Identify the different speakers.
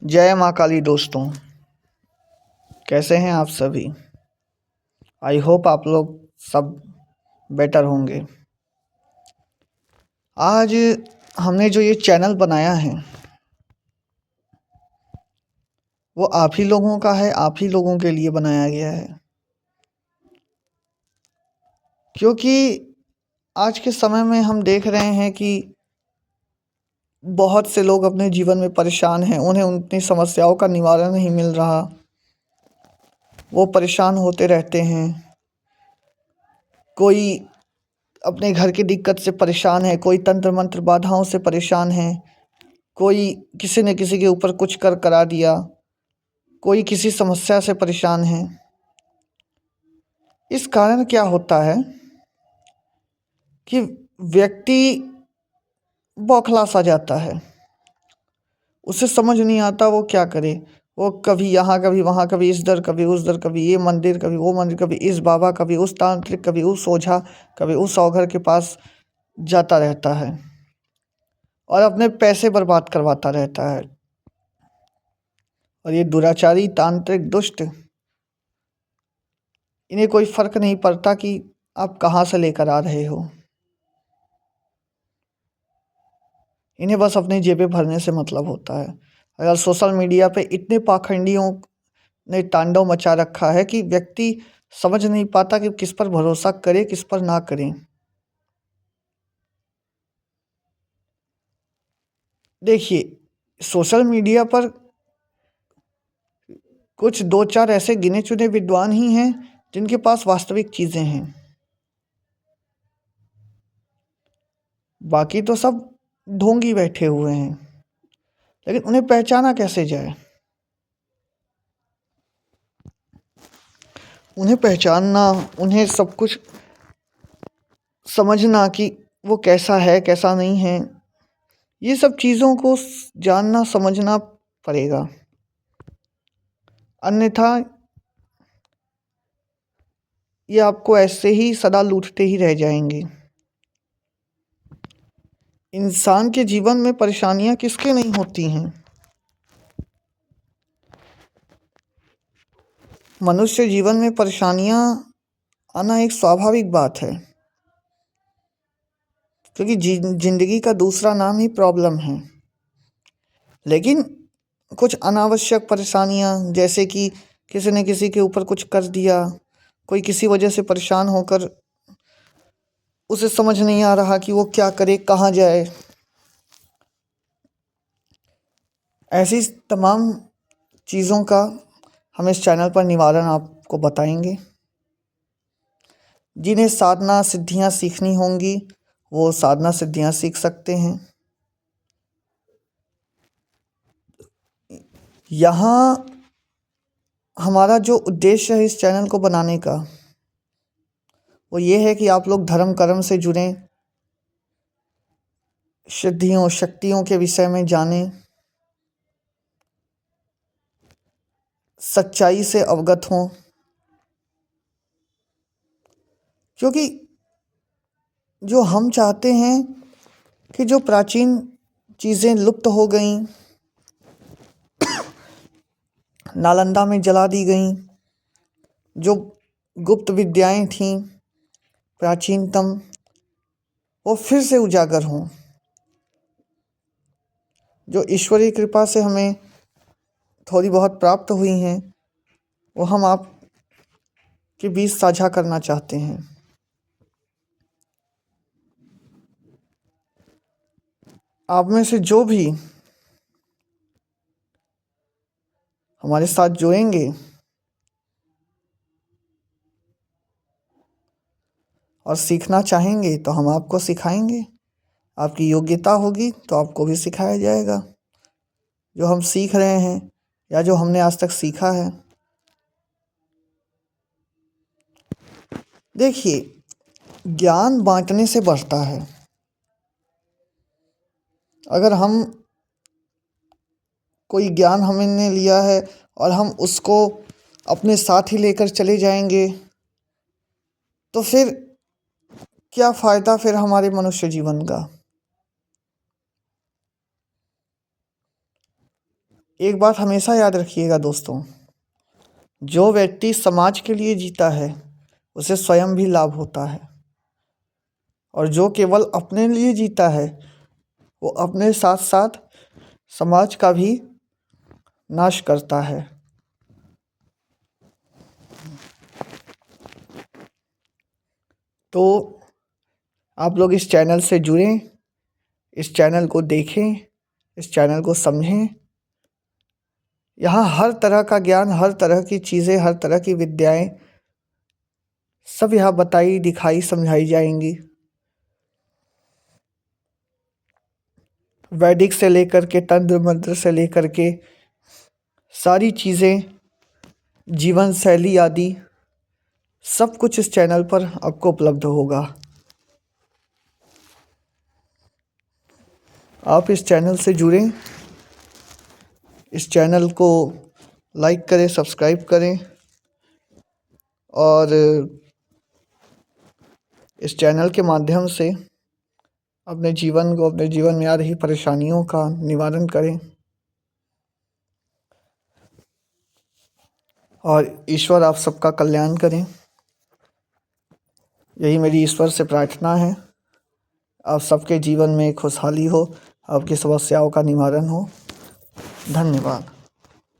Speaker 1: जय माँ काली दोस्तों। कैसे हैं आप सभी? आई होप आप लोग सब बेटर होंगे। आज हमने जो ये चैनल बनाया है वो आप ही लोगों का है, आप ही लोगों के लिए बनाया गया है, क्योंकि आज के समय में हम देख रहे हैं कि बहुत से लोग अपने जीवन में परेशान हैं। उन्हें उनकी समस्याओं का निवारण नहीं मिल रहा, वो परेशान होते रहते हैं। कोई अपने घर की दिक्कत से परेशान है, कोई तंत्र मंत्र बाधाओं से परेशान है, कोई किसी न किसी के ऊपर कुछ कर करा दिया, कोई किसी समस्या से परेशान है। इस कारण क्या होता है कि व्यक्ति बौखला सा जाता है, उसे समझ नहीं आता वो क्या करे। वो कभी यहाँ कभी वहाँ, कभी इस दर कभी उस दर, कभी ये मंदिर कभी वो मंदिर, कभी इस बाबा कभी उस तांत्रिक, कभी उस ओझा कभी उस औघर के पास जाता रहता है और अपने पैसे बर्बाद करवाता रहता है। और ये दुराचारी तांत्रिक दुष्ट, इन्हें कोई फ़र्क नहीं पड़ता कि आप कहाँ से लेकर आ रहे हो। इन्हें बस अपनी जेबें भरने से मतलब होता है। अगर सोशल मीडिया पे इतने पाखंडियों ने तांडव मचा रखा है कि व्यक्ति समझ नहीं पाता कि किस पर भरोसा करे, किस पर ना करें। देखिए, सोशल मीडिया पर कुछ दो चार ऐसे गिने चुने विद्वान ही हैं जिनके पास वास्तविक चीज़ें हैं। बाकी तो सब ढोंगी बैठे हुए हैं। लेकिन उन्हें पहचाना कैसे जाए? उन्हें पहचानना, उन्हें सब कुछ समझना कि वो कैसा है, कैसा नहीं है, ये सब चीज़ों को जानना समझना पड़ेगा। अन्यथा ये आपको ऐसे ही सदा लूटते ही रह जाएंगे। इंसान के जीवन में परेशानियां किसके नहीं होती हैं? मनुष्य जीवन में परेशानियां आना एक स्वाभाविक बात है, क्योंकि जिंदगी का दूसरा नाम ही प्रॉब्लम है। लेकिन कुछ अनावश्यक परेशानियां, जैसे कि किसी ने किसी के ऊपर कुछ कर दिया, कोई किसी वजह से परेशान होकर उसे समझ नहीं आ रहा कि वो क्या करे, कहाँ जाए, ऐसी तमाम चीज़ों का हम इस चैनल पर निवारण आपको बताएंगे। जिन्हें साधना सिद्धियां सीखनी होंगी वो साधना सिद्धियां सीख सकते हैं। यहाँ हमारा जो उद्देश्य है इस चैनल को बनाने का, वो ये है कि आप लोग धर्म कर्म से जुड़ें, सिद्धियों शक्तियों के विषय में जानें, सच्चाई से अवगत हों। क्योंकि जो हम चाहते हैं कि जो प्राचीन चीज़ें लुप्त हो गईं, नालंदा में जला दी गईं, जो गुप्त विद्याएं थीं प्राचीनतम, वो फिर से उजागर हों। जो ईश्वरीय कृपा से हमें थोड़ी बहुत प्राप्त हुई हैं, वो हम आप के बीच साझा करना चाहते हैं। आप में से जो भी हमारे साथ जुड़ेंगे और सीखना चाहेंगे तो हम आपको सिखाएंगे। आपकी योग्यता होगी तो आपको भी सिखाया जाएगा। जो हम सीख रहे हैं या जो हमने आज तक सीखा है, देखिए, ज्ञान बांटने से बढ़ता है। अगर हम कोई ज्ञान हमने लिया है और हम उसको अपने साथ ही लेकर चले जाएंगे तो फिर क्या फ़ायदा फिर हमारे मनुष्य जीवन का? एक बात हमेशा याद रखिएगा दोस्तों, जो व्यक्ति समाज के लिए जीता है उसे स्वयं भी लाभ होता है, और जो केवल अपने लिए जीता है वो अपने साथ साथ समाज का भी नाश करता है। तो आप लोग इस चैनल से जुड़ें, इस चैनल को देखें, इस चैनल को समझें। यहाँ हर तरह का ज्ञान, हर तरह की चीज़ें, हर तरह की विद्याएं सब यहाँ बताई, दिखाई, समझाई जाएंगी। वैदिक से लेकर के तंत्र मंत्र से लेकर के सारी चीज़ें, जीवन शैली आदि सब कुछ इस चैनल पर आपको उपलब्ध होगा। आप इस चैनल से जुड़ें, इस चैनल को लाइक करें, सब्सक्राइब करें, और इस चैनल के माध्यम से अपने जीवन में आ रही परेशानियों का निवारण करें, और ईश्वर आप सबका कल्याण करें। यही मेरी ईश्वर से प्रार्थना है। आप सबके जीवन में खुशहाली हो, आपकी समस्याओं का निवारण हो। धन्यवाद।